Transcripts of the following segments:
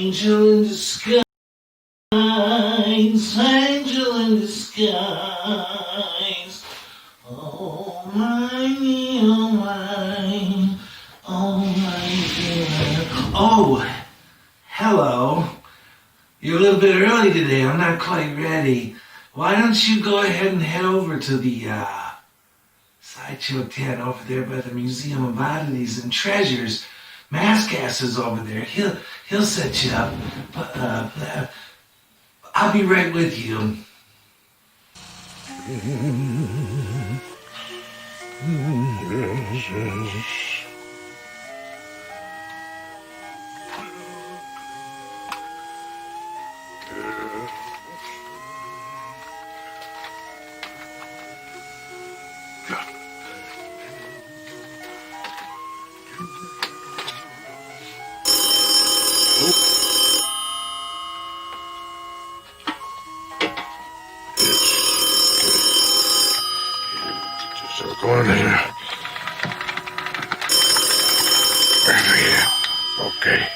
Angel in disguise, angel in disguise. Oh my, oh my, oh my dear. Oh, hello. You're a little bit early today. I'm not quite ready. Why don't you go ahead and head over to the Sideshow tent over there by the Museum of Oddities and Treasures. Mask-Ass is over there. He'll set you up. I'll be right with you. Go in here. Okay.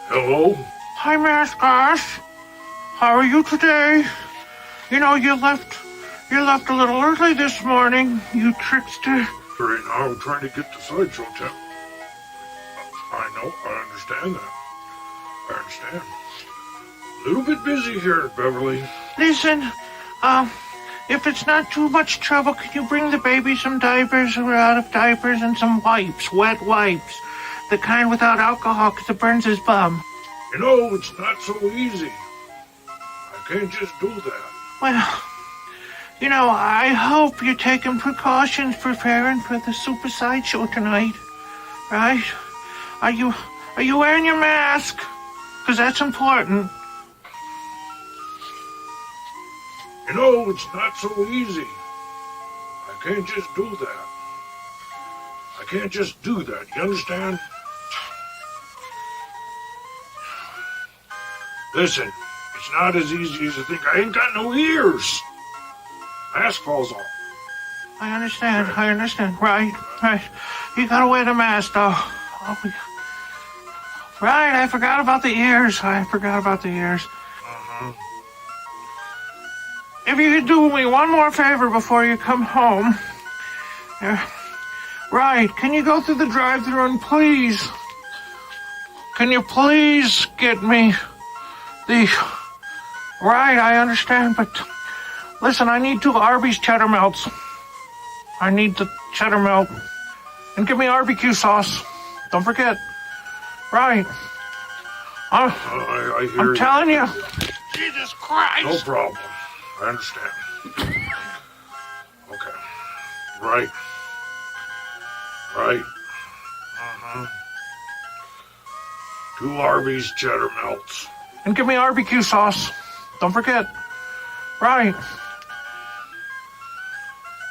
Hello? Hi, Mask-Ass. How are you today? You know, you left a little early this morning, you trickster. Right now, I'm trying to get to Sideshow tent. I know, I understand that. I understand. A little bit busy here at Beverly. Listen, if it's not too much trouble, can you bring the baby some diapers who are out of diapers and some wipes, wet wipes? The kind without alcohol, 'cause it burns his bum. You know, it's not so easy. I can't just do that. Well, you know, I hope you're taking precautions preparing for the Super Sideshow tonight, right? Are you wearing your mask? 'Cause that's important. You know, it's not so easy. I can't just do that. I can't just do that, you understand? Listen, it's not as easy as you think. I ain't got no ears. Mask falls off. I understand. Right. You gotta wear the mask, though. Oh, right, I forgot about the ears. Uh-huh. If you could do me one more favor before you come home. Right, can you go through the drive-thru and please... Can you please get me the... Right, I understand, but... Listen, I need 2 Arby's cheddar melts. I need the cheddar melt. And give me barbecue sauce. Don't forget. Right. I hear I'm you. telling you. Jesus Christ. No problem. I understand. Okay. Right. Uh-huh. 2 Arby's cheddar melts. And give me barbecue sauce. Don't forget. Right.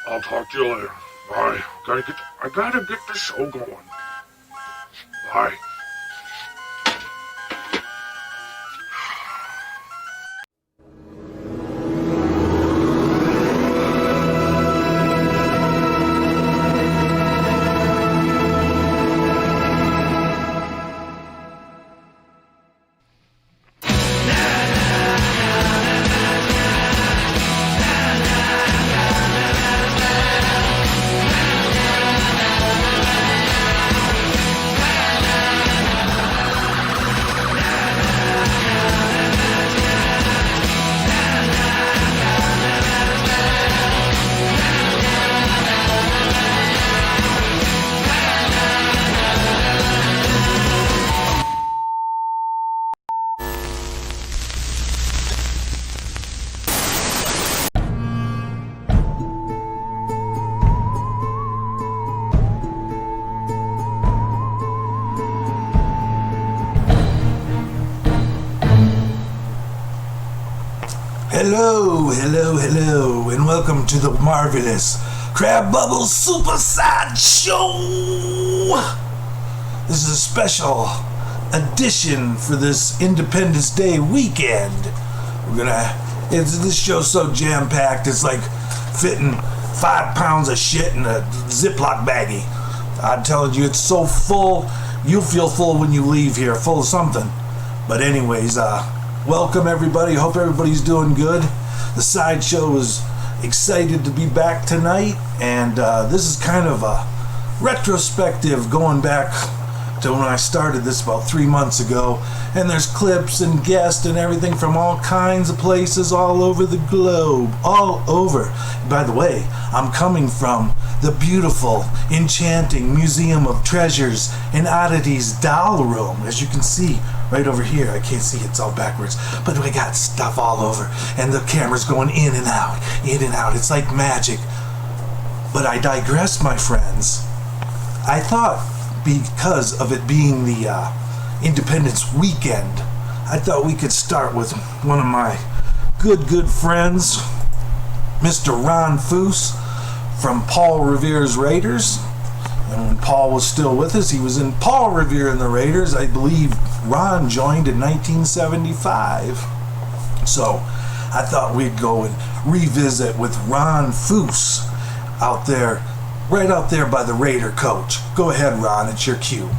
I'll talk to you later. Bye. I gotta get the show going. Bye. Hello, and welcome to the marvelous Crab Bubble Super Sideshow. This is a special edition for this Independence Day weekend. This show's so jam-packed, it's like fitting 5 pounds of shit in a Ziploc baggie. I'm telling you, it's so full. you'll feel full when you leave here, full of something. But anyways, welcome everybody. Hope everybody's doing good. The sideshow is excited to be back tonight, and this is kind of a retrospective going back to when I started this about 3 months ago, and there's clips and guests and everything from all kinds of places all over the globe, all over. By the way, I'm coming from the beautiful, enchanting Museum of Treasures and Oddities doll room, as you can see right over here. I can't see, it's all backwards, but we got stuff all over, and the camera's going in and out, in and out. It's like magic. But I digress, my friends. I thought, because of it being the Independence weekend, I thought we could start with one of my good friends, Mr. Ron Foos from Paul Revere's Raiders. And when Paul was still with us, he was in Paul Revere and the Raiders. I believe Ron joined in 1975. So I thought we'd go and revisit with Ron Foos out there, right out there by the Raider coach. Go ahead, Ron, it's your cue.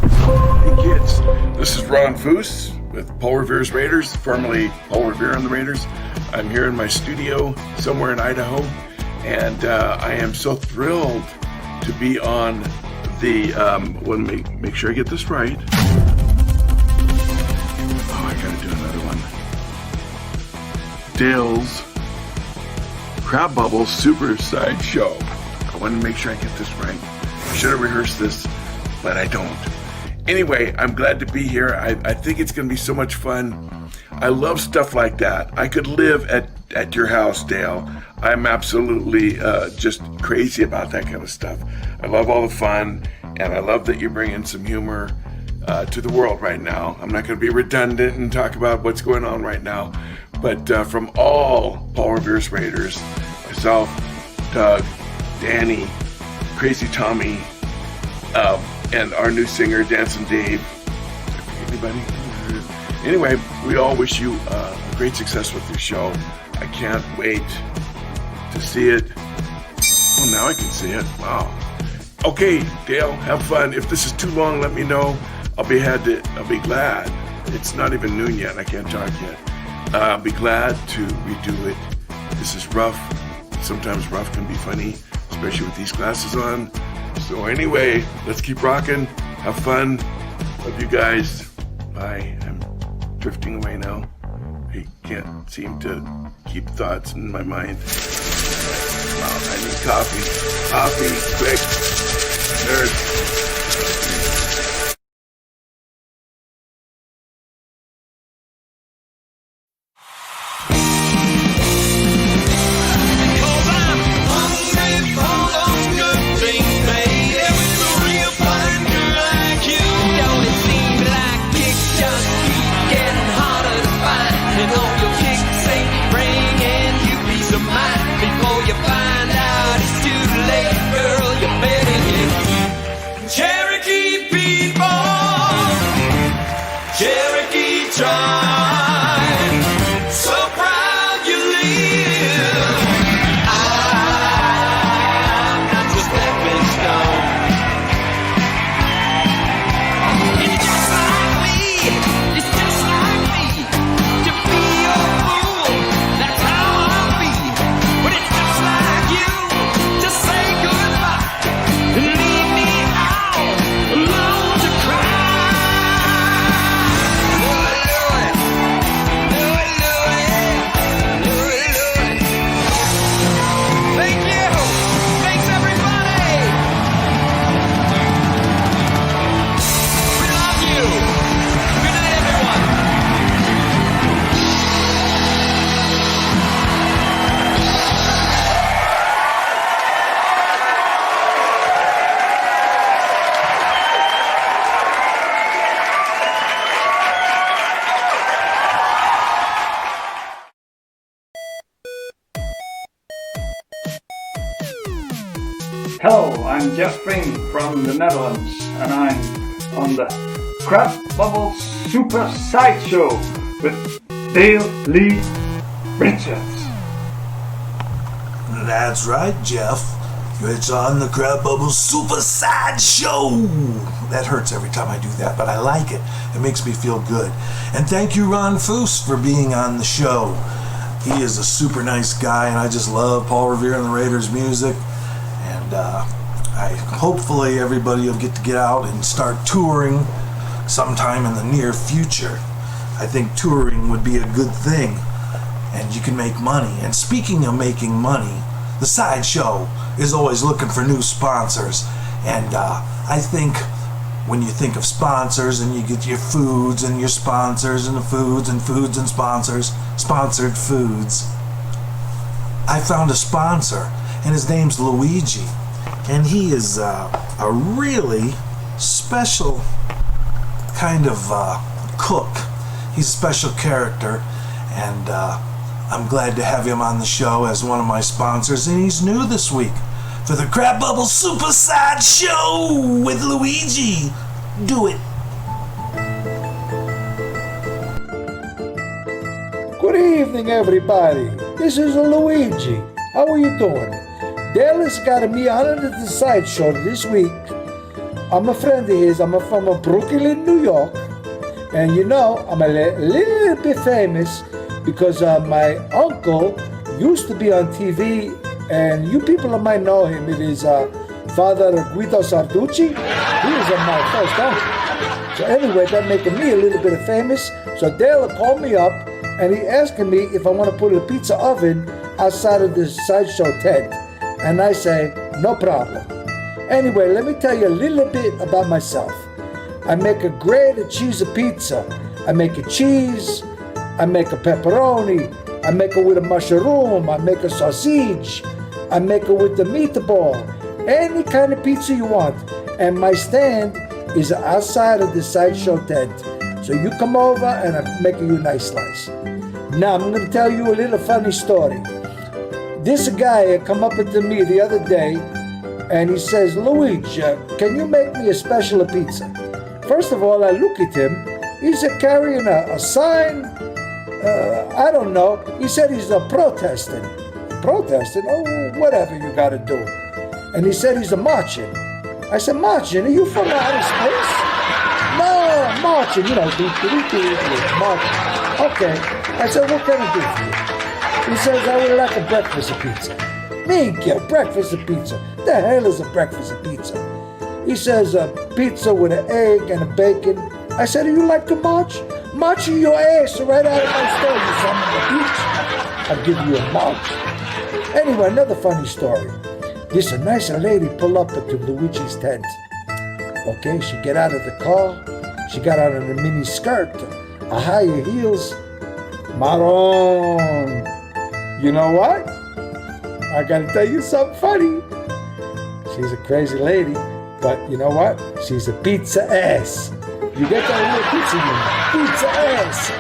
Hey kids, this is Ron Foos with Paul Revere's Raiders, formerly Paul Revere and the Raiders. I'm here in my studio somewhere in Idaho, and I am so thrilled to be on the, let me make sure I get this right. Oh, I gotta do another one. Dale's Crab Bubble Super Side Show. I want to make sure I get this right. I should have rehearsed this, but I don't. Anyway, I'm glad to be here. I think it's going to be so much fun. I love stuff like that. I could live at your house, Dale. I'm absolutely just crazy about that kind of stuff. I love all the fun, and I love that you're bringing some humor to the world right now. I'm not going to be redundant and talk about what's going on right now, but from all Paul Revere's Raiders, myself, Doug, Danny, Crazy Tommy, and our new singer, Dancing Dave. Anybody? Anyway, we all wish you great success with your show. I can't wait to see it. Well, now I can see it. Wow. Okay, Dale, have fun. If this is too long, let me know. I'll be glad. It's not even noon yet. I can't talk yet. I'll be glad to redo it. This is rough. Sometimes rough can be funny, especially with these glasses on. So anyway, let's keep rocking. Have fun. Love you guys. Bye. I'm drifting away now. I can't seem to keep thoughts in my mind. Wow, I need coffee. Coffee, quick. Nerd. Hello, I'm Jeff Ving from the Netherlands, and I'm on the Crab Bubble Super Sideshow with Dale Lee Richards. That's right, Jeff. It's on the Crab Bubble Super Sideshow. That hurts every time I do that, but I like it. It makes me feel good. And thank you, Ron Foos, for being on the show. He is a super nice guy, and I just love Paul Revere and the Raiders music. And hopefully everybody will get out and start touring sometime in the near future. I think touring would be a good thing, and you can make money. And speaking of making money, the Sideshow is always looking for new sponsors. And I think when you think of sponsors and you get your foods and your sponsors and the foods and sponsors, sponsored foods, I found a sponsor, and his name's Luigi. And he is a really special kind of cook. He's a special character, and I'm glad to have him on the show as one of my sponsors. And he's new this week for the Crab Bubble Super Side Show with Luigi. Do it. Good evening, everybody. This is Luigi. How are you doing? Dale has got me on the sideshow this week. I'm a friend of his. I'm from Brooklyn, New York. And you know, I'm a little bit famous because my uncle used to be on TV, and you people might know him. It is Father Guido Sarducci. He was my first uncle. So anyway, that making me a little bit famous. So Dale called me up, and he asking me if I want to put a pizza oven outside of the sideshow tent. And I say, no problem. Anyway, let me tell you a little bit about myself. I make a grated cheese pizza. I make a cheese. I make a pepperoni. I make it with a mushroom. I make a sausage. I make it with the meatball. Any kind of pizza you want. And my stand is outside of the sideshow tent. So you come over and I'm making you a nice slice. Now I'm going to tell you a little funny story. This guy come up to me the other day and he says, Luigi, can you make me a special pizza? First of all, I look at him. He's carrying a sign. I don't know. He said he's protesting. Protesting? Oh, whatever you got to do. And he said he's marching. I said, marching? Are you from outer space? No, marching. You know, marching. Okay. I said, what can I do for you? He says, I would like a breakfast pizza. Thank you, breakfast pizza. The hell is a breakfast pizza? He says, a pizza with an egg and a bacon. I said, do you like to march? March your ass right out of my store, you son of a bitch. I'll give you a march. Anyway, another funny story. This a nice lady pull up to Luigi's tent. Okay, she get out of the car. She got on a mini skirt, a higher heels. Maron. You know what? I gotta tell you something funny. She's a crazy lady, but you know what? She's a pizza ass. You get that little pizza ass.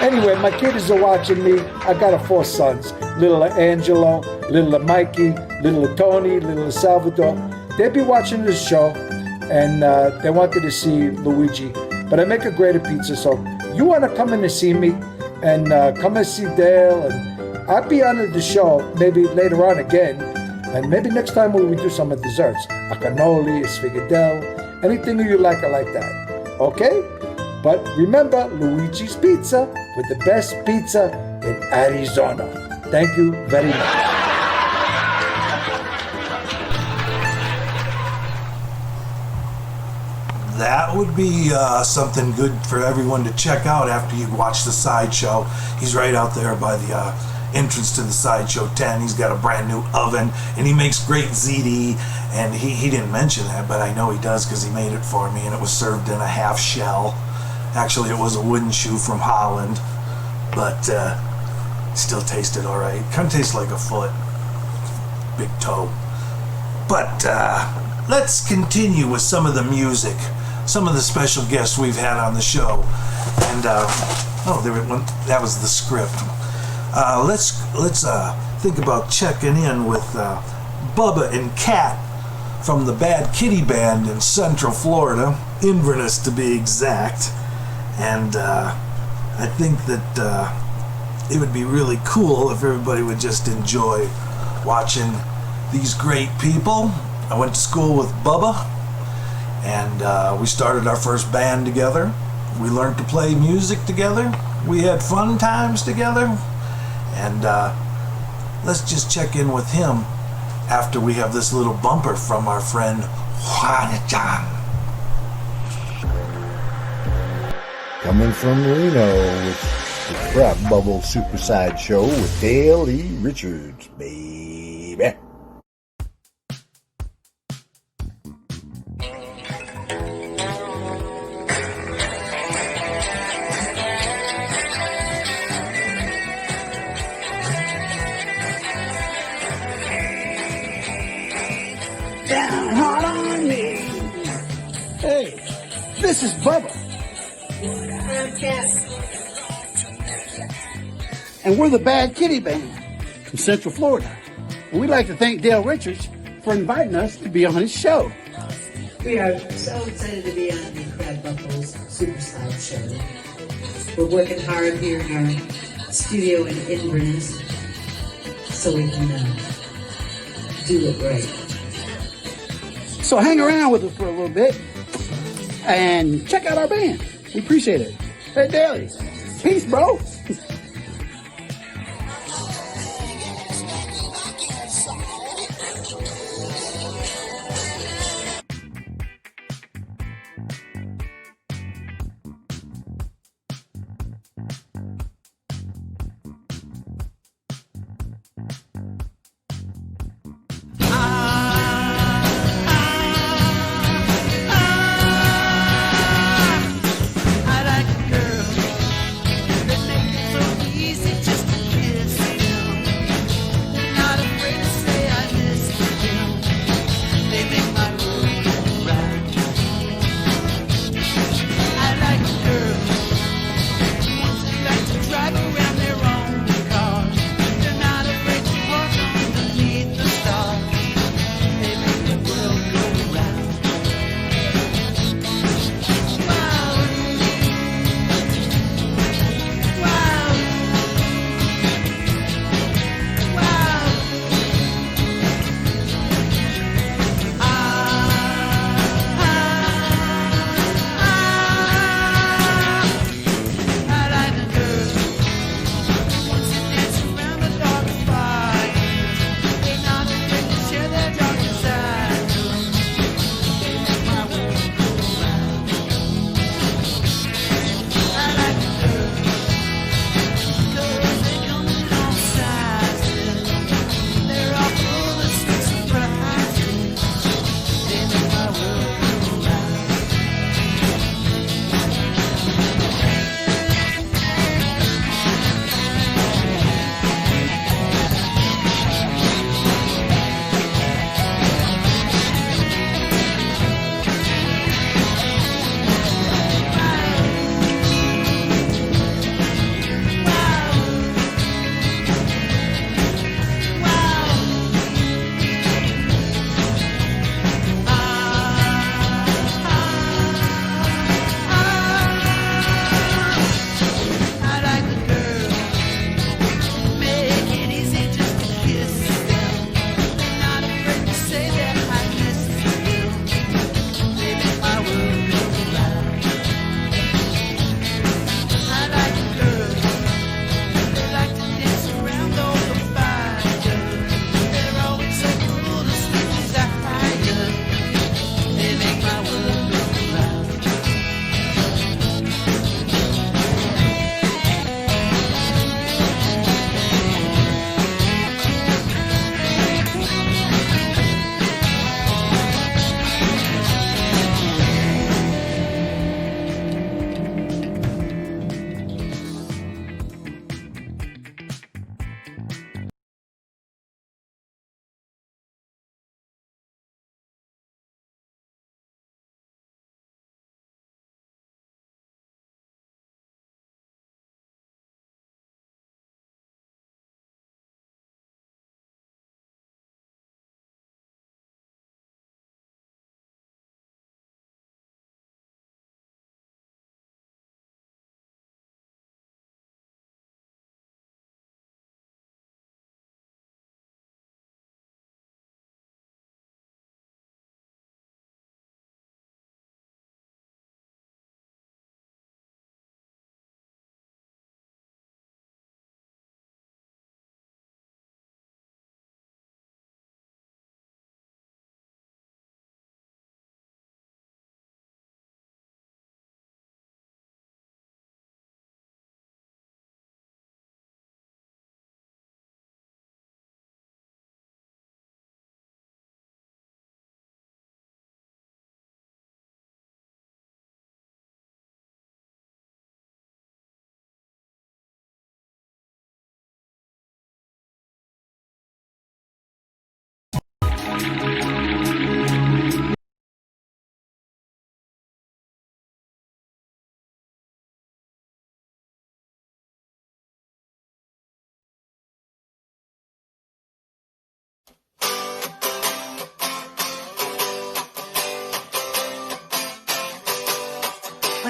Anyway, my kids are watching me. I got 4 sons. Little Angelo, little Mikey, little Tony, little Salvador. They be watching this show, and they wanted to see Luigi. But I make a great pizza, so you want to come in and see me, and come and see Dale, and I'll be on the show maybe later on again, and maybe next time we will do some of desserts, a cannoli, a sfigadelle, anything you like, I like that. Okay? But remember, Luigi's Pizza with the best pizza in Arizona. Thank you very much. That would be something good for everyone to check out after you watch the sideshow. He's right out there by the entrance to the sideshow tent. He's got a brand new oven, and he makes great ziti. And he didn't mention that, but I know he does because he made it for me, and it was served in a half shell. Actually, it was a wooden shoe from Holland, but still tasted all right. Kind of tastes like a foot, big toe. But let's continue with some of the music. Some of the special guests we've had on the show, and that was the script. Let's think about checking in with Bubba and Kat from the BadKitty Band in Central Florida, Inverness to be exact. And I think that it would be really cool if everybody would just enjoy watching these great people. I went to school with Bubba, and we started our first band together. We learned to play music together. We had fun times together. And let's just check in with him after we have this little bumper from our friend Juan-chan. Coming from Reno with the Crap Bubble Super Sideshow with Dale E. Richards, baby. Down hard on me. Hey, this is Bubba. I'm Kat. And we're the BadKitty Band from Central Florida. And we'd like to thank Dale Richards for inviting us to be on his show. We are so excited to be on the Crab Bubble's Super Side Show. We're working hard here in our studio in Inverness so we can do it right. So hang around with us for a little bit and check out our band. We appreciate it. Hey, Daley, peace, bro. I like a girl that makes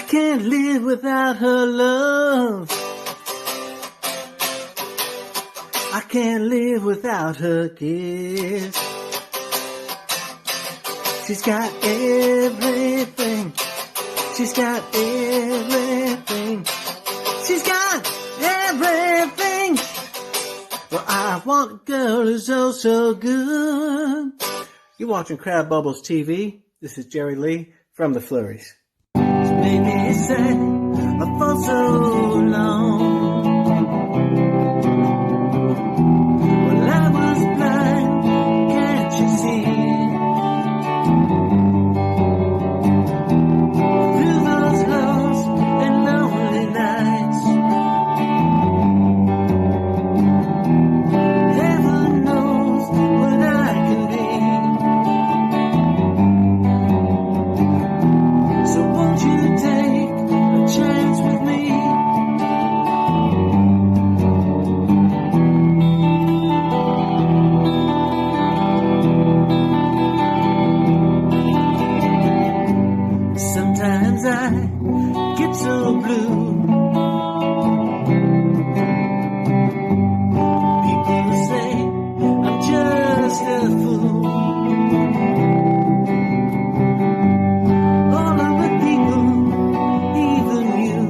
can't live without her love. I can't live without her kiss. She's got everything. She's got everything. She's got everything. Well, I want a girl who's oh so good. You're watching Crab Bubbles TV. This is Jerry Lee from the Flurries. So baby, it's sad for so long. Well, I was blind, can't you see? Through those lost and lonely nights, heaven knows what I can be. So won't you take a chance with me? Sometimes I get so blue. People say I'm just a fool. All of the people, even you,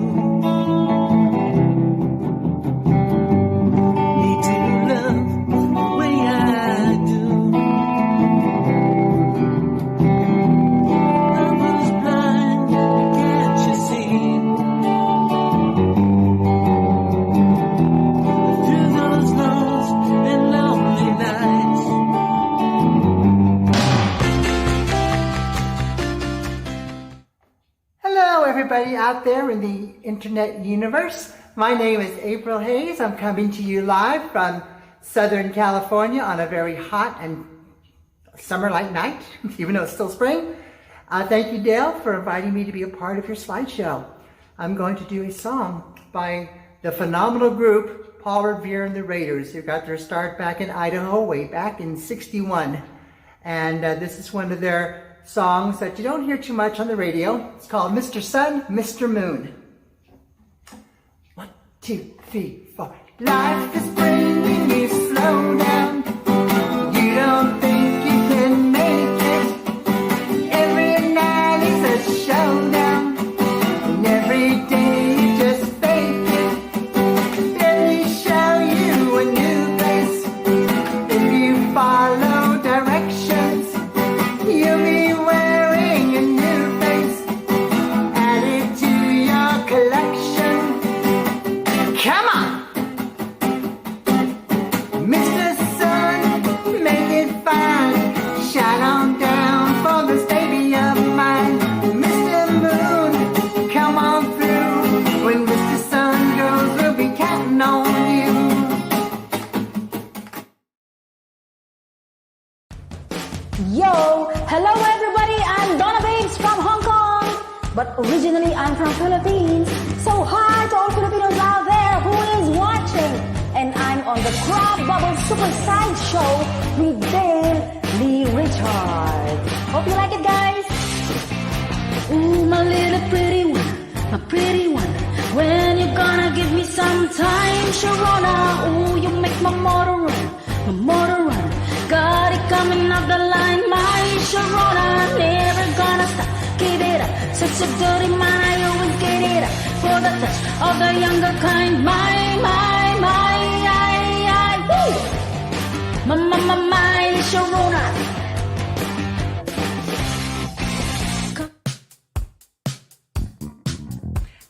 need to love the way I do. I was blind, can't you see? Through those lost and lonely nights. Hello, everybody out there in the internet universe. My name is April Hayes. I'm coming to you live from Southern California on a very hot and summer-like night, even though it's still spring. Thank you, Dale, for inviting me to be a part of your slideshow. I'm going to do a song by the phenomenal group Paul Revere and the Raiders, who got their start back in Idaho way back in '61. And this is one of their songs that you don't hear too much on the radio. It's called Mr. Sun, Mr. Moon. 1, 2, 3, 4. Life is bringing you slow down. You don't think you can make it. Every night is a showdown. And every day you just fake it. Let me show you a new place. If you follow directions, you'll be wearing a new face. Add it to your collection. Come on! Mr. Sun, make it fine. Shine on down for this baby of mine. Mr. Moon, come on through. When Mr. Sun goes, we'll be counting on you. Yo, hello everybody, I'm Donna Babes from Hong Kong, but originally I'm from Philippines. So hi to all Filipinos out there who is watching, and I'm on the Crab Bubble Super Side Show with Dale Lee Richard. Hope you like it, guys. Ooh, my little pretty one, my pretty one, when you gonna give me some time, Sharona? Ooh, you make my motor run, my motor run. Got it coming up the line, my Sharona, never gonna stop, keep it up. Such a dirty man, I always get it up. For the touch of the younger kind, my, woo! My, Sharona.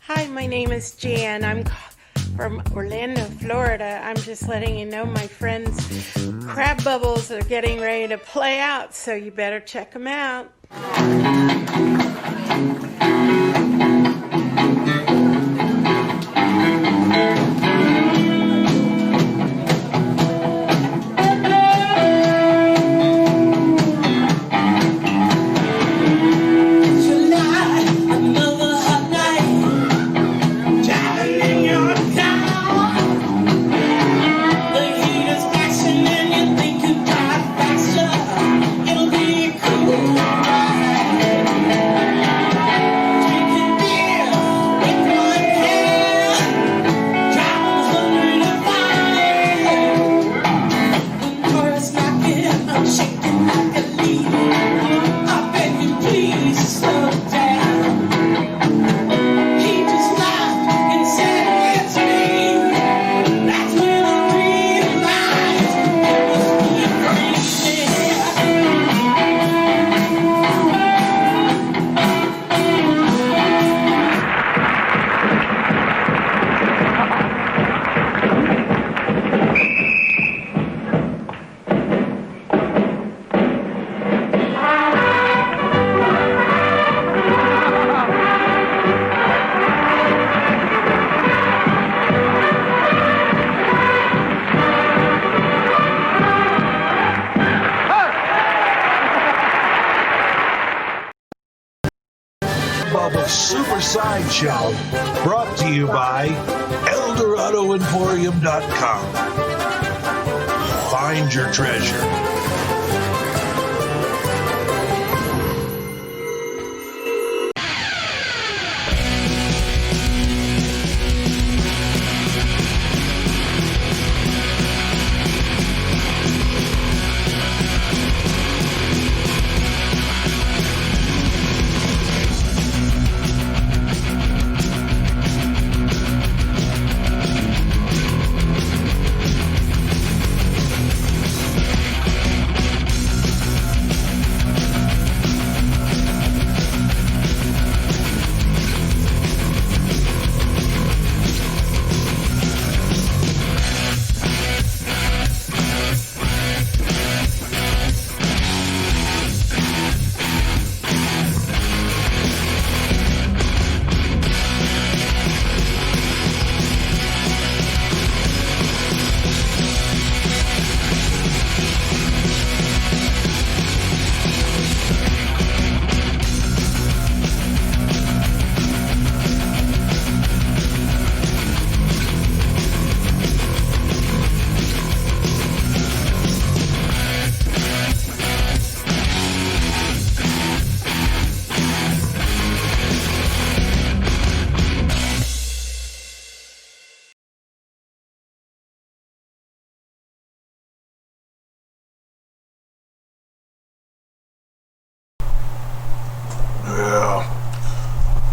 Hi, my name is Jan. I'm from Orlando, Florida. I'm just letting you know my friends Crab Bubbles are getting ready to play out, so you better check them out. It'll be cool. Crab Bubbles Super Sideshow, brought to you by ElDoradoEmporium.com. Find your treasure.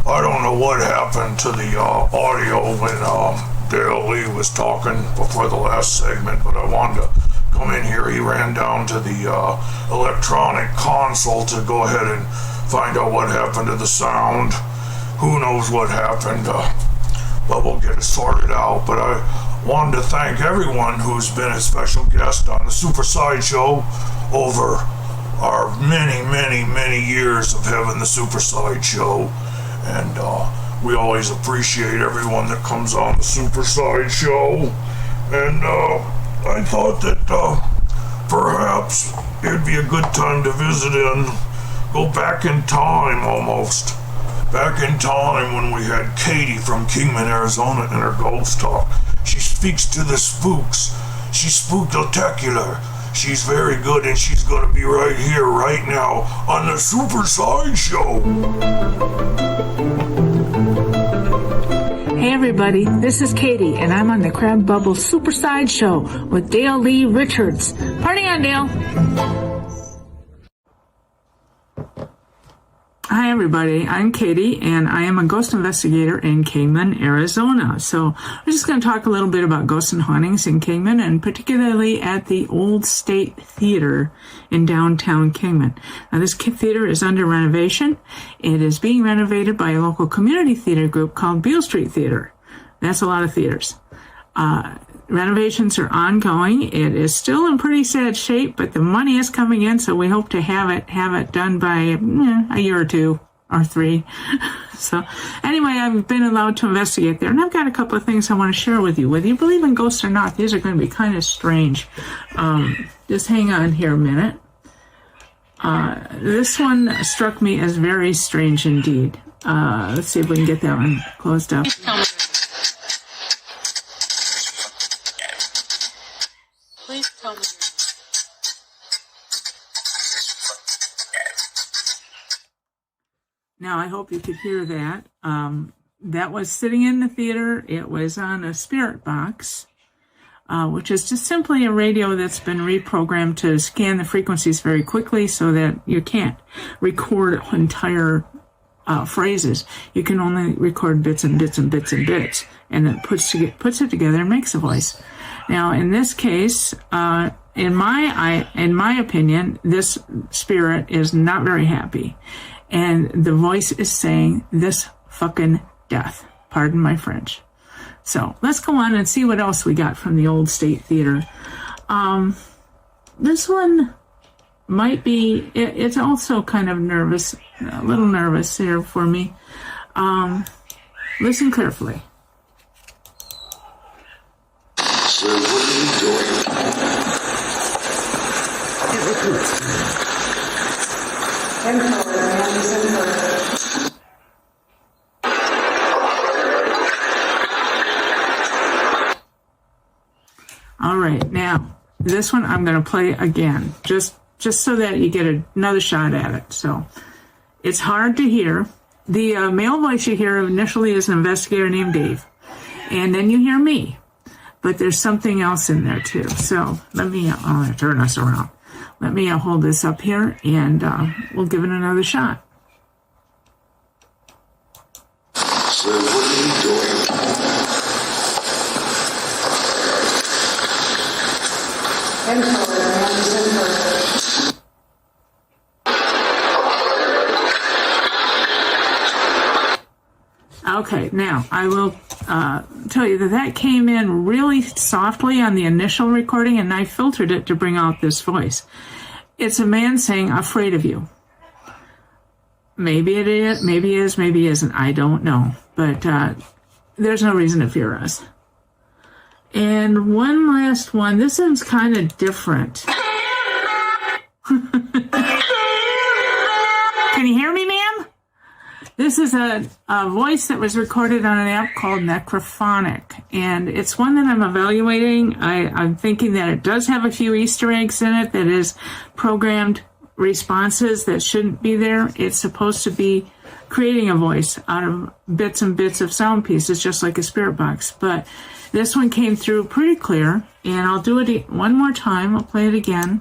I don't know what happened to the audio when Dale Lee was talking before the last segment, but I wanted to come in here. He ran down to the electronic console to go ahead and find out what happened to the sound. Who knows what happened, but we'll get it sorted out. But I wanted to thank everyone who's been a special guest on the Super Sideshow over our many years of having the Super Sideshow. And we always appreciate everyone that comes on the Super Sideshow. And I thought that perhaps it'd be a good time to visit and go back in time almost. Back in time when we had Katie from Kingman, Arizona in her ghost talk. She speaks to the spooks. She's spooktacular. She's very good, and she's going to be right here, right now, on the Super Sideshow. Hey everybody, this is Katie, and I'm on the Crab Bubble Super Sideshow with Dale Lee Richards. Party on, Dale! Hi everybody, I'm Katie, and I am a ghost investigator in Kingman, Arizona. So we're just going to talk a little bit about ghosts and hauntings in Kingman, and particularly at the Old State Theater in downtown Kingman. Now this theater is under renovation. It is being renovated by a local community theater group called Beale Street Theater. That's a lot of theaters. Renovations are ongoing. It is still in pretty sad shape, but the money is coming in, so we hope to have it done by a year or 2 or 3. So anyway, I've been allowed to investigate there, and I've got a couple of things I want to share with you. Whether you believe in ghosts or not, these are going to be kind of strange. Just hang on here a minute. This one struck me as very strange indeed. Let's see if we can get that one closed up. Please tell me. Now, I hope you could hear that. That was sitting in the theater. It was on a spirit box, which is just simply a radio that's been reprogrammed to scan the frequencies very quickly so that you can't record entire phrases. You can only record bits and bits and bits and bits, and it puts it together and makes a voice. Now, in this case, in my opinion, this spirit is not very happy, and the voice is saying, "This fucking death." Pardon my French. So let's go on and see what else we got from the Old State Theater. This one might be. It's also kind of nervous, a little nervous here for me. Listen carefully. So what are you doing? this one I'm going to play again, just so that you get another shot at it. So it's hard to hear. The male voice you hear initially is an investigator named Dave, and then you hear me. But there's something else in there too. So let me, I'm going to turn us around. Let me hold this up here, and we'll give it another shot. So what are you doing? Okay, now I will tell you that came in really softly on the initial recording, and I filtered it to bring out this voice. It's a man saying, "Afraid of you." Maybe it is, maybe it is, maybe it isn't. I don't know. But there's no reason to fear us. And one last one. This one's kind of different. Can you hear me, ma'am? This is a voice that was recorded on an app called Necrophonic, and it's one that I'm evaluating. I'm thinking that it does have a few Easter eggs in it that is programmed responses that shouldn't be there. It's supposed to be creating a voice out of bits and bits of sound pieces, just like a spirit box. But this one came through pretty clear, and I'll do it one more time. I'll play it again.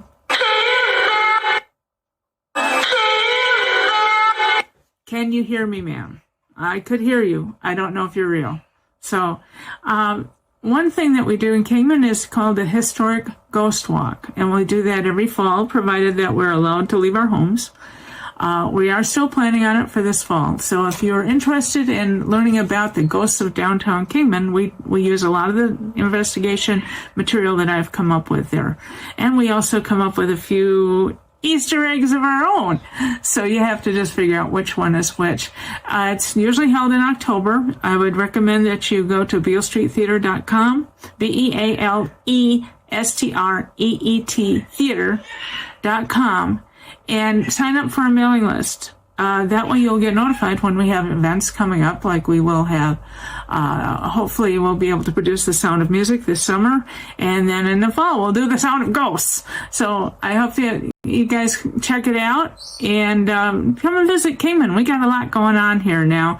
Can you hear me, ma'am? I could hear you. I don't know if you're real. So, one thing that we do in Kingman is called a historic ghost walk, and we do that every fall, provided that we're allowed to leave our homes. We are still planning on it for this fall. So if you're interested in learning about the ghosts of downtown Kingman, we use a lot of the investigation material that I've come up with there. And we also come up with a few Easter eggs of our own. So you have to just figure out which one is which. It's usually held in October. I would recommend that you go to bealestreettheater.com, BealeStreet theater.com, and sign up for a mailing list. That way you'll get notified when we have events coming up, like we will have. Hopefully we'll be able to produce The Sound of Music this summer, and then in the fall we'll do The Sound of Ghosts. So I hope that you guys check it out, and come and visit Kingman. We got a lot going on here now.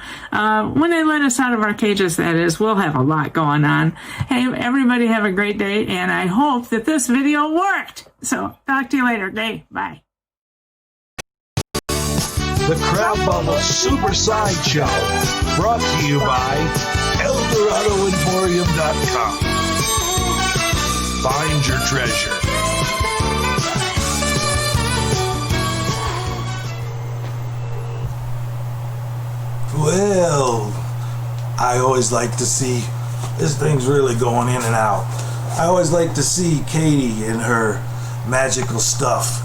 When they let us out of our cages, that is, we'll have a lot going on. Hey, everybody have a great day, and I hope that this video worked. So talk to you later. Okay, bye. The Crab Bubble Super Sideshow, brought to you by ElDoradoEmporium.com. Find your treasure. Well, I always like to see, this thing's really going in and out. I always like to see Katie in her magical stuff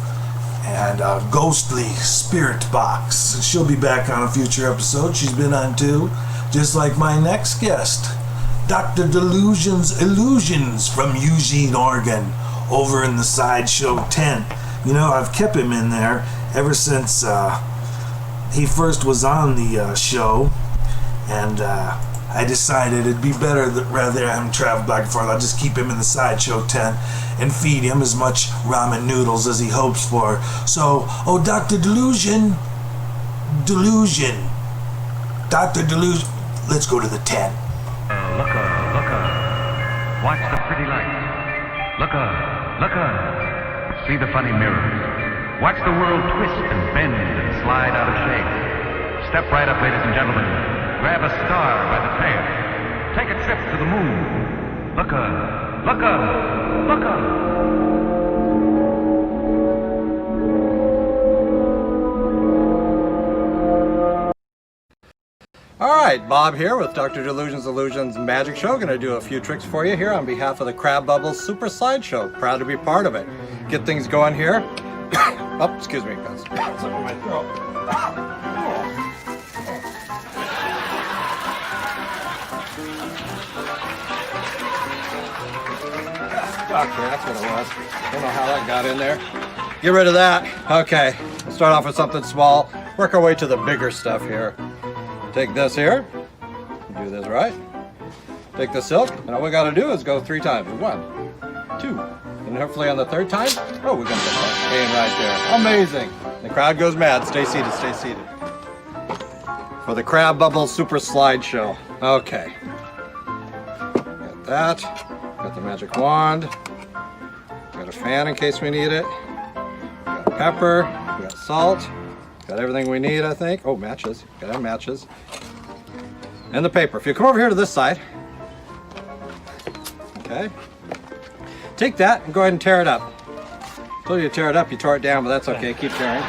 and a ghostly spirit box. She'll be back on a future episode. She's been on too, just like my next guest, Dr.Delusions Illusions from Eugene, Oregon, over in the Sideshow tent. You know, I've kept him in there ever since he first was on the show, and I decided it'd be better that rather than him travel back and forth, I'll just keep him in the Sideshow tent and feed him as much ramen noodles as he hopes for. So, oh, Dr. Delusion, Dr. Delusion, let's go to the tent. Watch the pretty lights. Look, see the funny mirrors. Watch the world twist and bend and slide out of shape. Step right up, ladies and gentlemen. Grab a star by the tail. Take a trip to the moon. Look. Alright, Bob here with Dr.Delusions Illusions Magic Show. Gonna do a few tricks for you here on behalf of the Crab Bubbles Super Sideshow. Proud to be part of it. Get things going here. Oh, excuse me, guys. Something in my throat. Okay, that's what it was. Don't know how that got in there. Get rid of that. Okay, we'll start off with something small. Work our way to the bigger stuff here. Take this here. Do this right. Take the silk, and all we gotta do is go 3 times. 1, 2, And hopefully on the third time, oh, we're gonna put that cane right there. Amazing. The crowd goes mad. Stay seated, stay seated. For the Crab Bubble Super Slideshow. Okay. Got that. Got the magic wand. Got a fan in case we need it. Got pepper. We got salt. Got everything we need, I think. Oh, matches. Gotta have matches. And the paper. If you come over here to this side. Okay. Take that and go ahead and tear it up. Told you to tear it up, you tore it down, but that's okay. Keep tearing.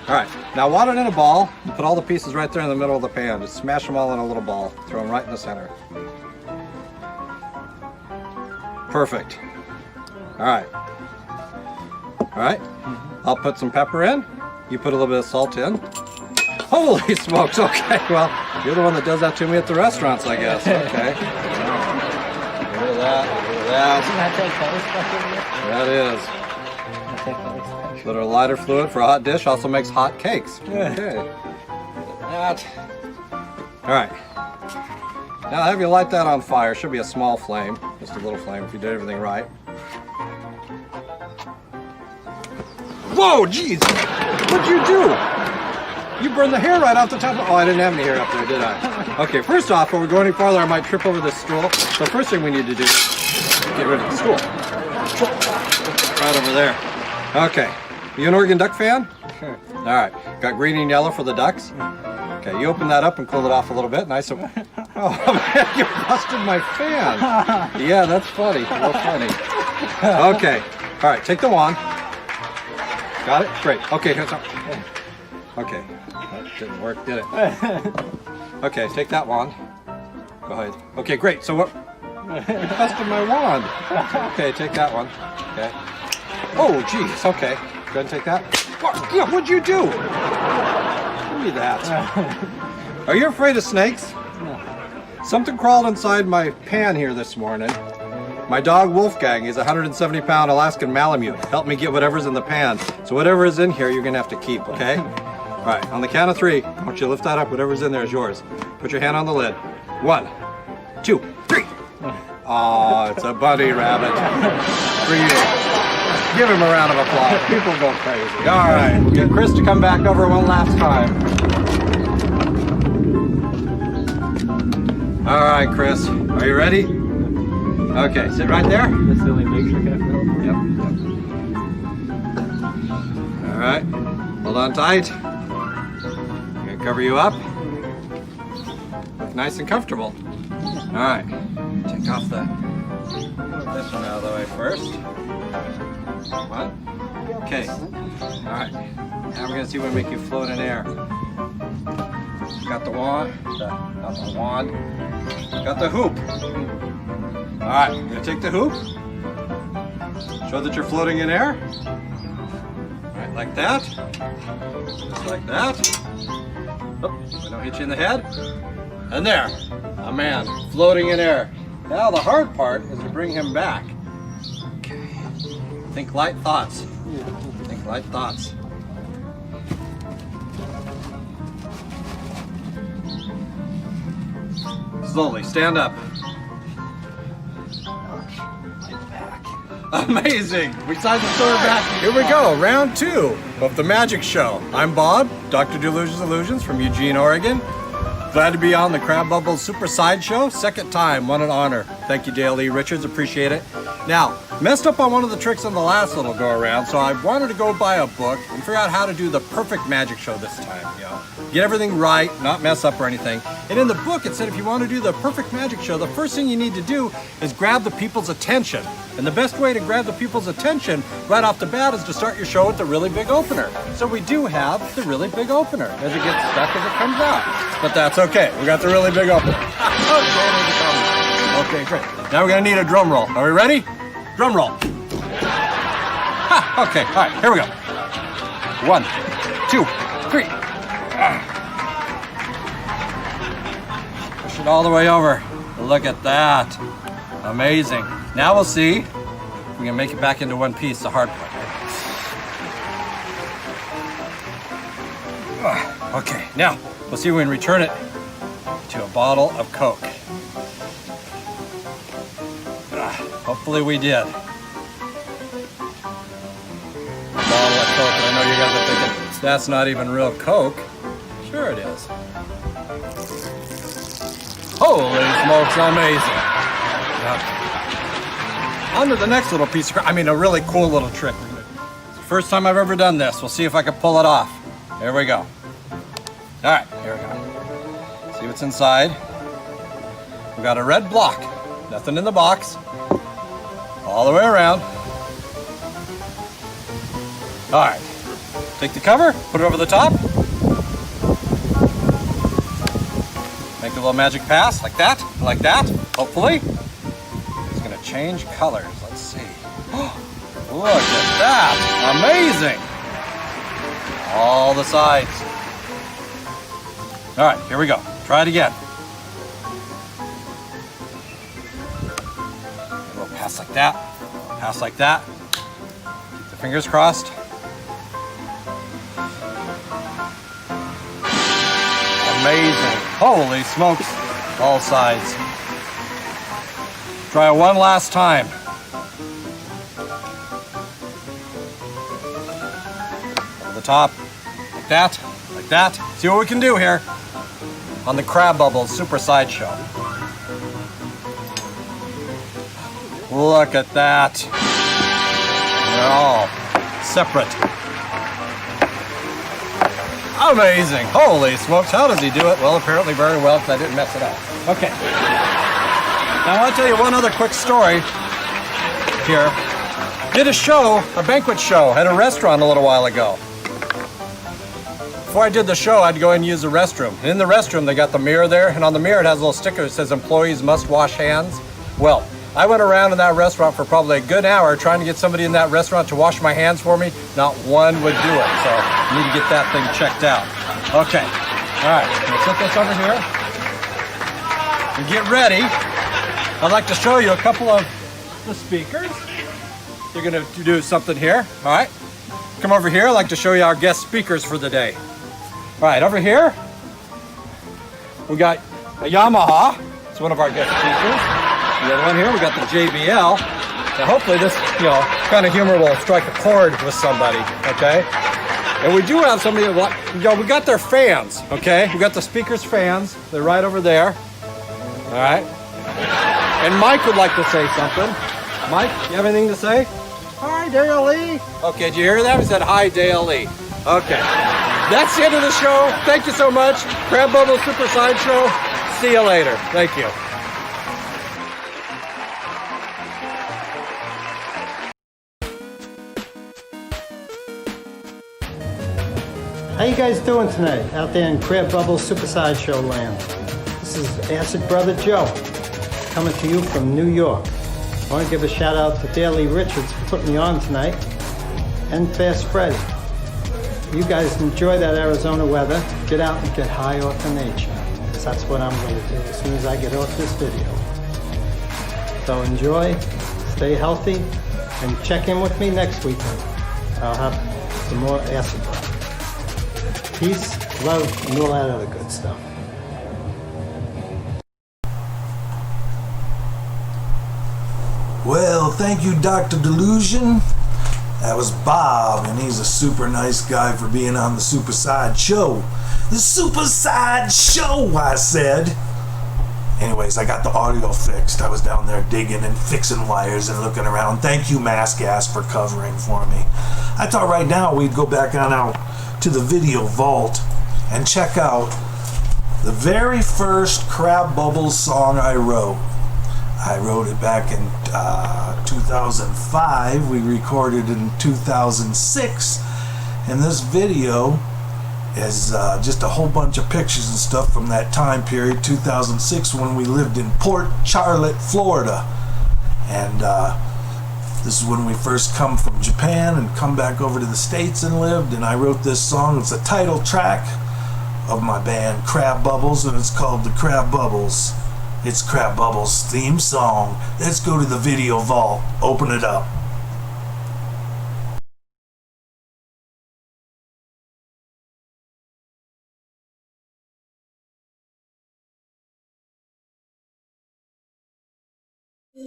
All right. Now wad it in a ball. And put all the pieces right there in the middle of the pan. Just smash them all in a little ball. Throw them right in the center. Perfect. All right. All right. I'll put some pepper in. You put a little bit of salt in. Holy smokes. Okay. Well, you're the one that does that to me at the restaurants, I guess. Okay. Look at that. Look at that. That is. A little lighter fluid for a hot dish also makes hot cakes. Okay. That. All right. Now I'll have you light that on fire. Should be a small flame, just a little flame if you did everything right. Whoa, jeez! What'd you do? You burned the hair right off the top of... Oh, I didn't have any hair up there, did I? Okay, first off, before we go any farther, I might trip over this stool. So first thing we need to do is get rid of the stool. Right over there. Okay. You an Oregon Duck fan? Sure. All right. Got green and yellow for the ducks? Okay, you open that up and cool it off a little bit. Nice. Oh, man, you busted my fan. Yeah, that's funny. Real funny. Okay. All right, take the wand. Got it? Great. Okay, here's some. Okay. That didn't work, did it? Okay, take that wand. Go ahead. Okay, great. So what? You busted my wand. Okay, take that one. Okay. Oh, geez. Okay. Go ahead and take that. What? Yeah, what'd you do? Give me that. Are you afraid of snakes? No. Something crawled inside my pan here this morning. My dog Wolfgang is a 170-pound Alaskan Malamute. Help me get whatever's in the pan. So whatever is in here, you're gonna have to keep, okay? All right, on the count of 3, I want you to lift that up. Whatever's in there is yours. Put your hand on the lid. 1, 2, 3. Oh, it's a bunny rabbit for you. Give him a round of applause. People go crazy. All right, we'll get Chris to come back over one last time. All right, Chris, are you ready? Okay, sit right there. That's the only big trick I feel. Yep. All right, hold on tight. I'm gonna cover you up. Look nice and comfortable. All right, take off this one out of the way first. One. Okay. All right. Now we're gonna see what make you float in air. Got the wand. Not the wand. Got the hoop. All right. I'm gonna take the hoop. Show that you're floating in air. All right, like that. Just like that. Oh, I don't hit you in the head. And there. A man floating in air. Now the hard part is to bring him back. Think light thoughts. Think light thoughts. Slowly, stand up. Amazing! We signed the store back. Here we go, round 2 of the magic show. I'm Bob, Dr.Delusions Illusions from Eugene, Oregon. Glad to be on the Crab Bubble Super Sideshow. Second time, what an honor. Thank you, Dale E. Richards, appreciate it. Now, messed up on one of the tricks on the last little go around, so I wanted to go buy a book and figure out how to do the perfect magic show this time, you know. Get everything right, not mess up or anything. And in the book, it said if you want to do the perfect magic show, the first thing you need to do is grab the people's attention. And the best way to grab the people's attention right off the bat is to start your show with the really big opener. So we do have the really big opener as it gets stuck as it comes out. But that's okay, we got the really big opener. Okay, great. Now we're gonna need a drum roll. Are we ready? Drum roll. Ha, okay, all right, here we go. 1, 2, 3. Push it all the way over. Look at that. Amazing. Now we'll see if we can make it back into one piece, the hard part. Okay, now we'll see if we can return it to a bottle of Coke. Hopefully we did. Bottle of Coke, and I know you guys are thinking, that's not even real Coke. Sure it is. Holy smokes, amazing. Yep. On to the next little piece of, a really cool little trick. It's the first time I've ever done this. We'll see if I can pull it off. Here we go. All right, here we go. See what's inside. We got a red block. Nothing in the box. All the way around. All right. Take the cover, put it over the top. Make a little magic pass like that, hopefully. It's gonna change colors, let's see. Look at that, amazing. All the sides. All right, here we go, try it again. A little pass like that, pass like that. Keep the fingers crossed. Amazing. Holy smokes. All sides. Try it one last time. Over the top. Like that. Like that. See what we can do here on the Crab Bubbles Super Sideshow. Look at that. They're all separate. Amazing. Holy smokes. How does he do it? Well, apparently very well, because I didn't mess it up. Okay. Now, I want to tell you one other quick story here. Did a show, a banquet show, at a restaurant a little while ago. Before I did the show, I had to go and use the restroom. And in the restroom, they got the mirror there, and on the mirror, it has a little sticker that says, employees must wash hands. Well, I went around in that restaurant for probably a good hour trying to get somebody in that restaurant to wash my hands for me. Not one would do it, so I need to get that thing checked out. Okay, all right, I'm gonna set this over here and get ready. I'd like to show you a couple of the speakers. They're gonna do something here, all right? Come over here, I'd like to show you our guest speakers for the day. All right, over here, we got a Yamaha. It's one of our guest speakers. The other one here, we got the JBL. So hopefully this, kind of humor will strike a chord with somebody, okay? And we do have somebody that, we got their fans, okay? We got the speakers' fans. They're right over there. All right? And Mike would like to say something. Mike, you have anything to say? Hi, Dale Lee. Okay, did you hear that? He said, hi, Dale Lee. Okay. That's the end of the show. Thank you so much. Crab Bubble Super Sideshow. See you later. Thank you. How you guys doing tonight out there in Crab Bubble Super Sideshow land? This is Acid Brother Joe coming to you from New York. I want to give a shout out to Daly Richards for putting me on tonight and Fast Freddie. You guys enjoy that Arizona weather. Get out and get high off the nature. Because that's what I'm going to do as soon as I get off this video. So enjoy, stay healthy, and check in with me next week. I'll have some more Acid Brother. Peace, love, and all that other good stuff. Well, thank you, Dr. Delusion. That was Bob, and he's a super nice guy for being on the Super Side Show. The Super Side Show, I said. Anyways, I got the audio fixed. I was down there digging and fixing wires and looking around. Thank you, Mask Ass, for covering for me. I thought right now we'd go back on out to the video vault and check out the very first Crab Bubbles song I wrote. I wrote it back in 2005. We recorded in 2006. And this video is just a whole bunch of pictures and stuff from that time period, 2006, when we lived in Port Charlotte, Florida. And this is when we first come from Japan and come back over to the States and lived. And I wrote this song. It's a title track of my band Crab Bubbles, and it's called The Crab Bubbles. It's Crab Bubbles' theme song. Let's go to the video vault. Open it up. From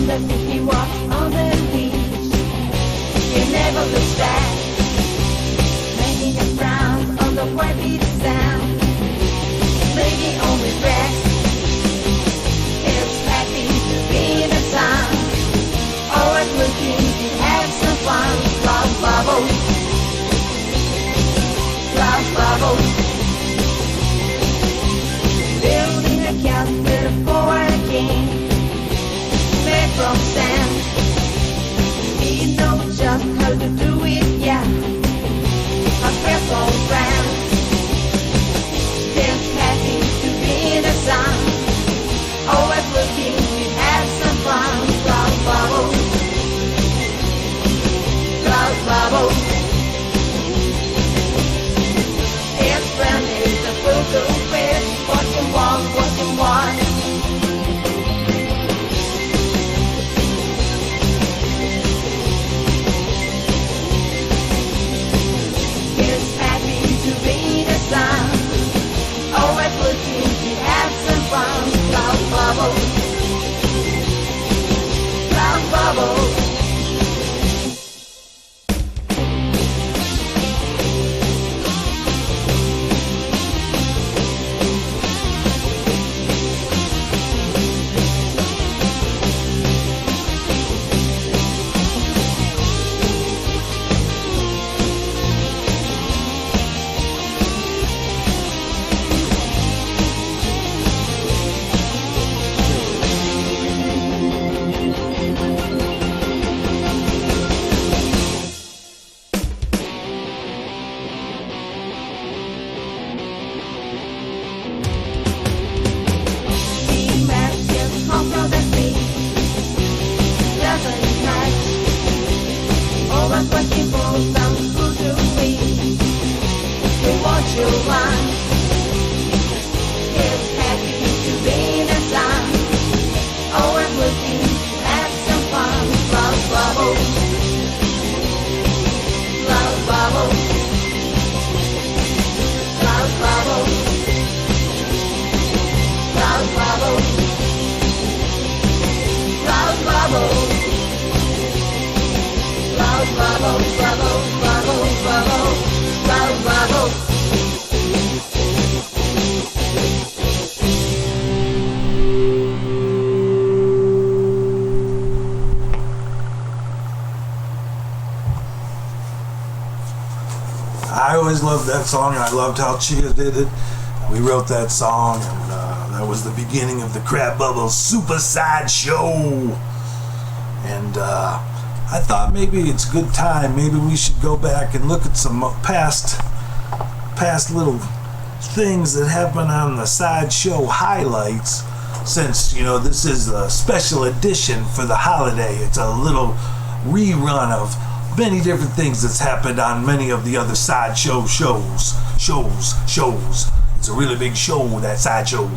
the minute he walks on the beach, he never looks back, making a frown on the white beach sound, maybe on regrets. It's happy to be in the sun, always looking to have some fun. Love bubbles, love bubbles, building a castle for a king. Made from sand, he knows just how to do it, yeah. A careful friend, just happy to be in the sun, always looking to have some fun. Love bubbles, love bubbles. His friend is a photo fish, watching one, watching one. Always looking to have some fun. Love bubbles, love bubbles. I always loved that song, and I loved how Chia did it. We wrote that song, and that was the beginning of the Crab Bubbles Super Sideshow. And I thought maybe it's a good time. Maybe we should go back and look at some past little things that happened on the sideshow highlights. Since, you know, this is a special edition for the holiday. It's a little rerun of many different things that's happened on many of the other sideshow shows. It's a really big show, that sideshow.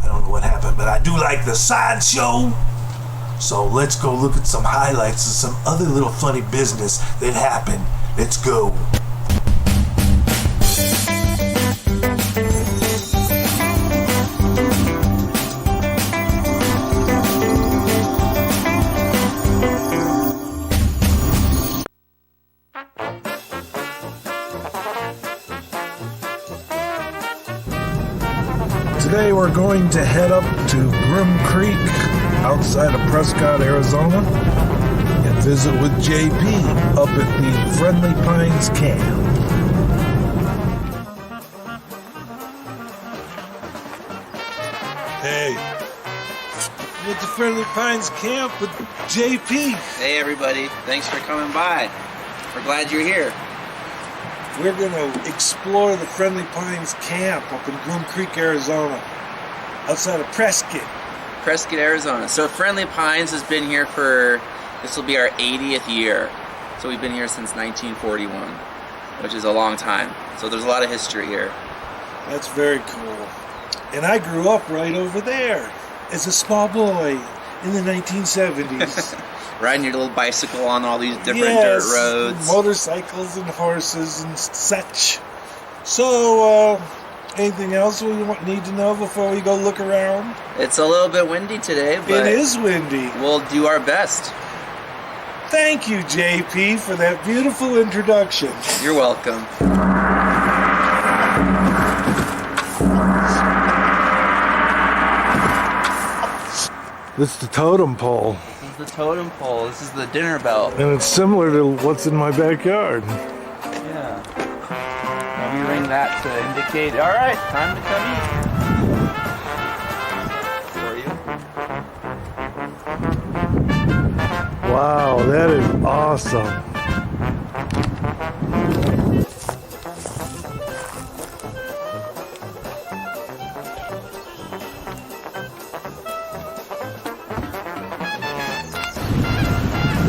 I don't know what happened, but I do like the sideshow. So let's go look at some highlights of some other little funny business that happened. Let's go. Today we're going to head up to Groom Creek outside of Prescott, Arizona, and visit with JP up at the Friendly Pines camp. Hey, I'm at the Friendly Pines camp with JP. Hey everybody, thanks for coming by. We're glad you're here. We're going to explore the Friendly Pines camp up in Groom Creek, Arizona, outside of Prescott. Prescott, Arizona. So Friendly Pines has been here for, this will be our 80th year. So we've been here since 1941, which is a long time. So there's a lot of history here. That's very cool. And I grew up right over there as a small boy in the 1970s. Riding your little bicycle on all these different Yes, dirt roads. Motorcycles and horses and such. So, anything else we need to know before we go look around? It's a little bit windy today, but It is windy. we'll do our best. Thank you, JP, for that beautiful introduction. You're welcome. This is the totem pole, This is the totem pole. This is the dinner bell. and it's similar to what's in my backyard. Yeah. Let me ring that to indicate, all right, time to come eat. For you. Wow, that is awesome.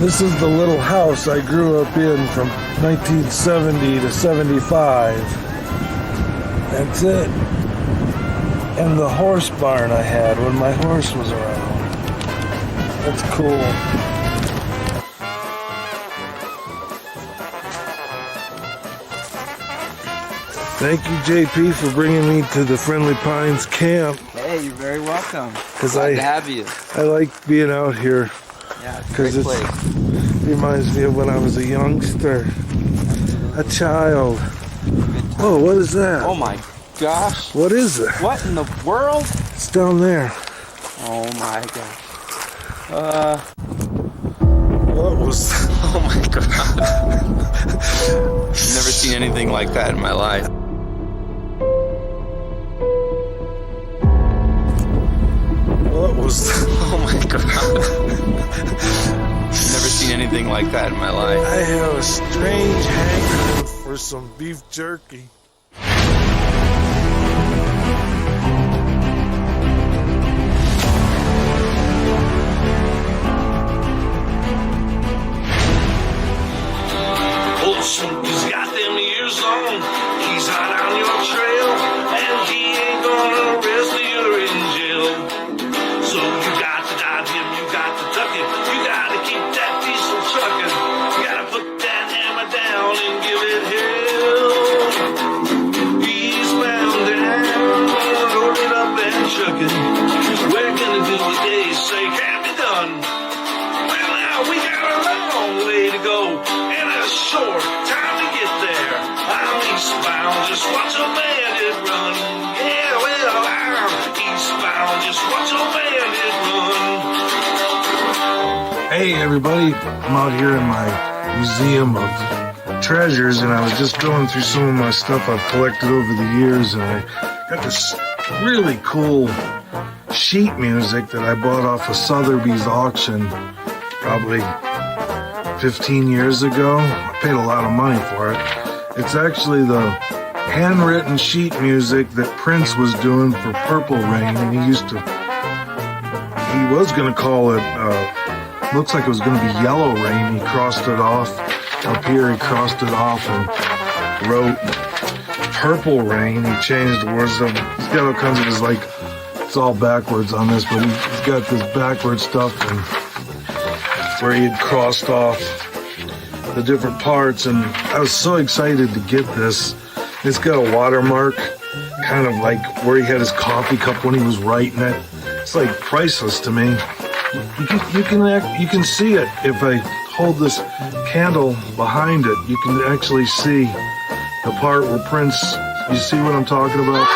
This is the little house I grew up in from 1970 to 75. That's it. And the horse barn I had when my horse was around. That's cool. Thank you, JP, for bringing me to the Friendly Pines camp. Hey, you're very welcome. Because Glad to have you. I like being out here. Yeah, it's a great place. Reminds me of when I was a youngster, a child. Oh, what is that? Oh my gosh. What is it? What in the world? It's down there. Oh my gosh. What was? Oh my god. Never seen anything like that in my life. What was? Oh my god. Never seen anything like that in my life. I have a strange hankering for some beef jerky. Old Snoopy's got them ears on. He's hot on your trail, and he ain't gonna arrest you or in jail. So you got to dodge him, you got to duck him, you gotta keep that diesel trucking. You gotta put that hammer down and give it hell. Eastbound down, load it up and trucking. We're gonna do what they say can't be done. Well, now we got a long way to go and a short time to get there. I'm eastbound, just watch a bandit run. Yeah, well, I'm eastbound, just watch a bandit run. Hey everybody, I'm out here in my museum of treasures, and I was just going through some of my stuff I've collected over the years, and I got this really cool sheet music that I bought off of Sotheby's auction probably 15 years ago. I paid a lot of money for it. It's actually the handwritten sheet music that Prince was doing for Purple Rain, and he was going to call it, looks like it was going to be Yellow Rain. He crossed it off. Up here he crossed it off and wrote Purple Rain. He changed the words. He's got all kinds of his, like, it's all backwards on this, but he's got this backward stuff and where he had crossed off the different parts, and I was so excited to get this. It's got a watermark, kind of like where he had his coffee cup when he was writing it. It's like priceless to me. You can see it if I hold this candle behind it. You can actually see the part where Prince. You see what I'm talking about?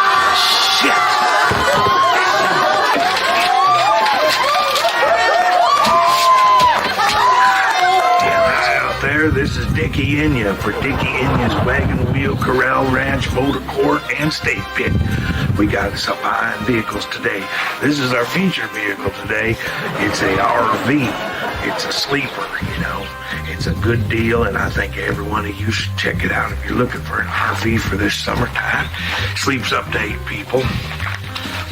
This is Dickie Inya for Dickie Inya's Wagon Wheel Corral Ranch Motor Court and State Pit. We got some fine vehicles today. This is our featured vehicle today. It's a RV. It's a sleeper, you know. It's a good deal, and I think every one of you should check it out if you're looking for an RV for this summertime. Sleeps up to 8 people.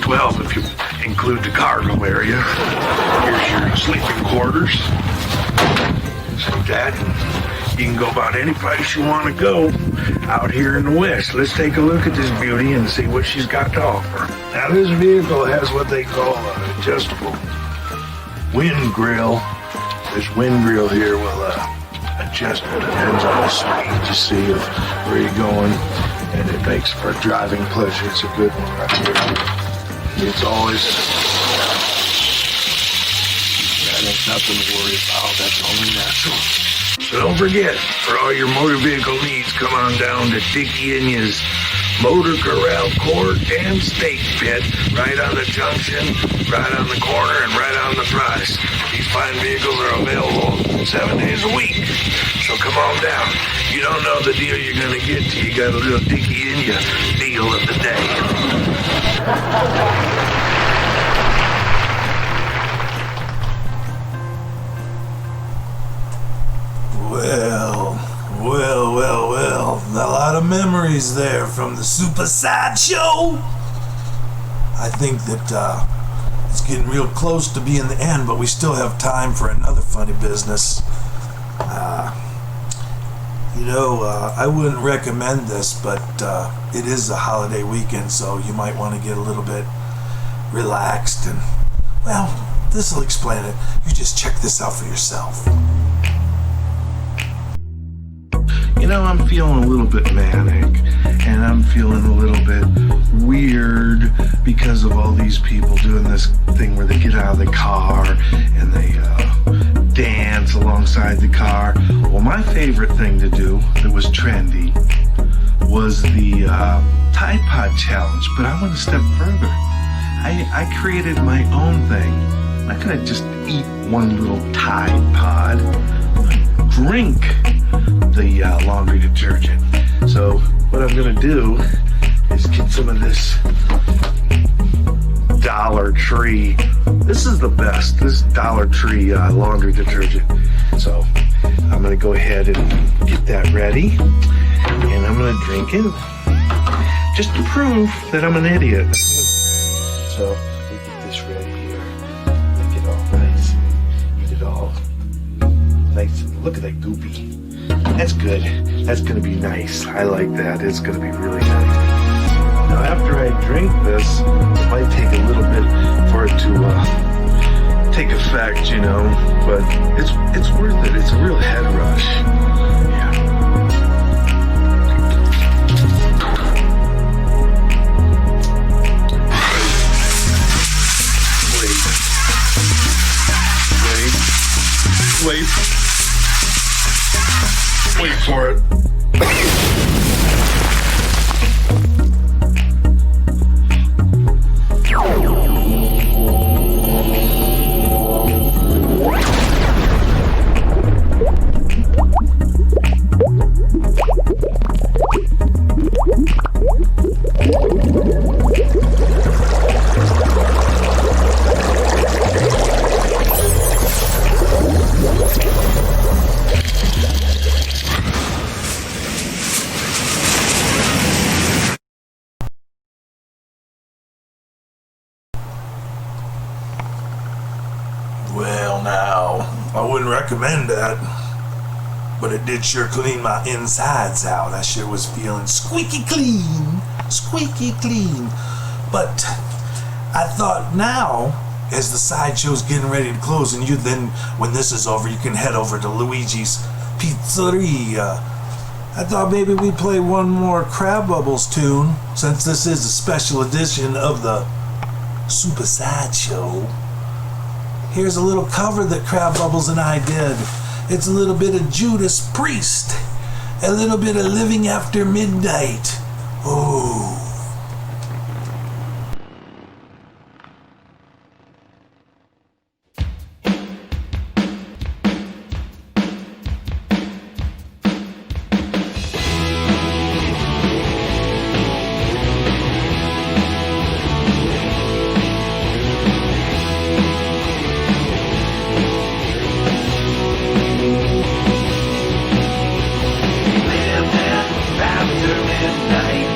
12 if you include the cargo area. Here's your sleeping quarters. Like that. You can go about any place you want to go out here in the West. Let's take a look at this beauty and see what she's got to offer. Now, this vehicle has what they call an adjustable wind grill. This wind grill here will adjust. It depends on the speed you see of where you're going, and it makes for driving pleasure. It's a good one right here. It's always, that ain't nothing to worry about. That's only natural. So don't forget, for all your motor vehicle needs, come on down to Dickie Inya's Motor Corral Court and Steak Pit, right on the junction, right on the corner, and right on the price. These fine vehicles are available 7 days a week. So come on down. You don't know the deal you're going to get till you got a little Dickie Inya deal of the day. Well, a lot of memories there from the Super Sideshow. I think that it's getting real close to being the end, but we still have time for another funny business. I wouldn't recommend this, but it is a holiday weekend, so you might want to get a little bit relaxed, and, well, this will explain it. You just check this out for yourself. I'm feeling a little bit manic, and I'm feeling a little bit weird because of all these people doing this thing where they get out of the car and they dance alongside the car. Well, my favorite thing to do that was trendy was the Tide Pod Challenge, but I went a step further. I created my own thing. I'm not going to just eat one little Tide Pod. Drink the laundry detergent. So what I'm going to do is get some of this Dollar Tree. This is the best. This Dollar Tree laundry detergent. So I'm going to go ahead and get that ready. And I'm going to drink it just to prove that I'm an idiot. So we get this ready here. Make it all nice. Eat it all nice. Look at that goopy. That's good. That's going to be nice. I like that. It's going to be really nice. Now, after I drink this, it might take a little bit for it to take effect, but it's worth it. It's a real head rush. Yeah. Wait. Wait for it. I wouldn't recommend that, but it did sure clean my insides out. That shit was feeling squeaky clean. But I thought now, as the sideshow's getting ready to close, and you then, when this is over, you can head over to Luigi's Pizzeria. I thought maybe we'd play one more Crab Bubbles tune, since this is a special edition of the Super Sideshow. Here's a little cover that Crab Bubbles and I did. It's a little bit of Judas Priest, a little bit of Living After Midnight. Ooh. After midnight.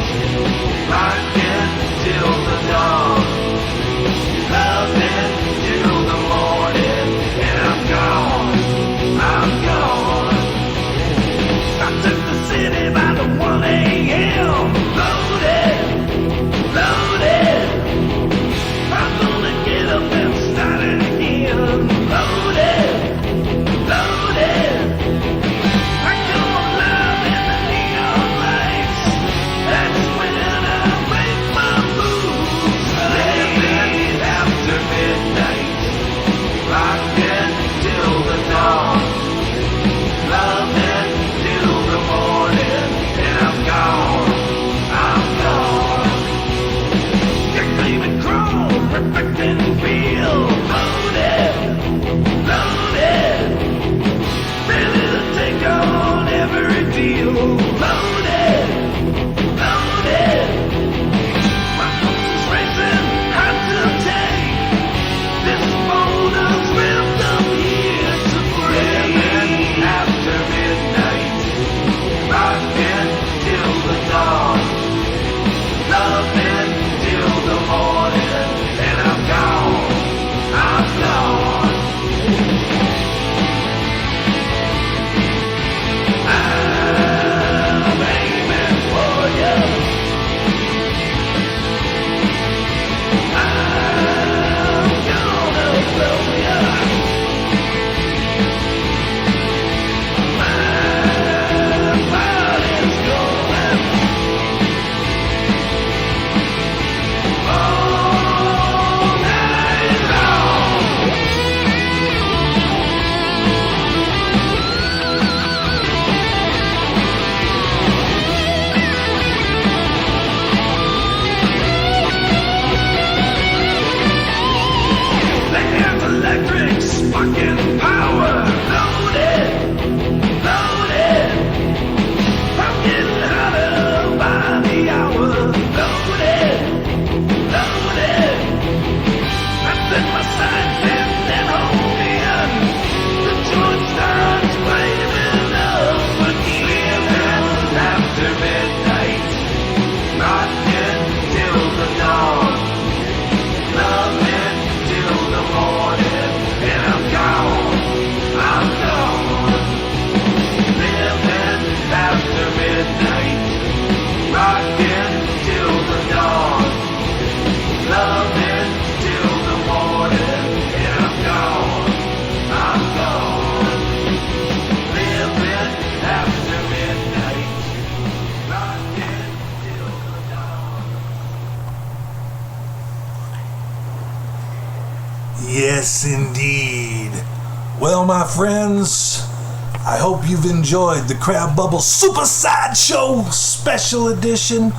Yes, indeed. Well, my friends, I hope you've enjoyed the Crab Bubble Super Sideshow Special Edition.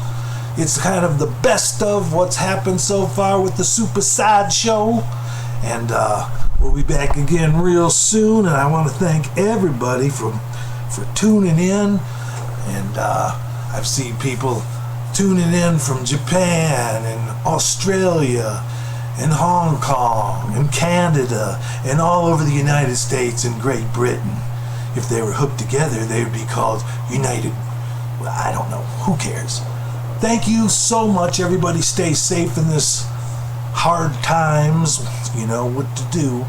It's kind of the best of what's happened so far with the Super Sideshow. And we'll be back again real soon. And I want to thank everybody for tuning in. And I've seen people tuning in from Japan and Australia and Hong Kong and Canada and all over the United States and Great Britain. If they were hooked together, they would be called United. Well, I don't know. Who cares? Thank you so much. Everybody stay safe in this hard times. You know what to do.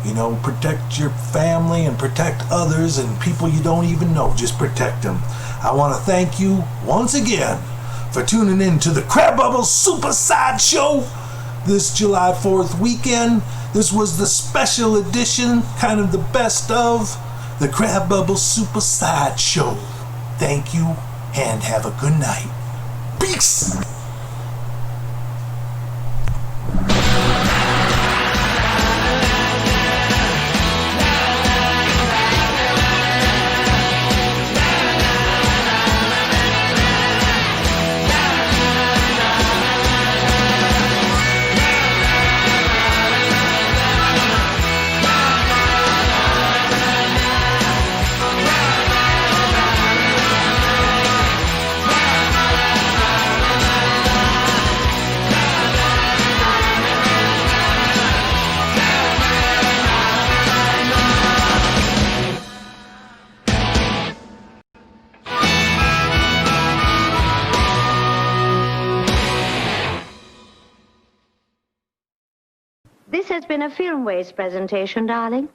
You know, protect your family and protect others and people you don't even know. Just protect them. I want to thank you once again for tuning in to the Crab Bubble Super Sideshow this July 4th weekend. This was the special edition, kind of the best of the Crab Bubble Super Sideshow. Thank you and have a good night. Peace! This has been a Filmways presentation, darling.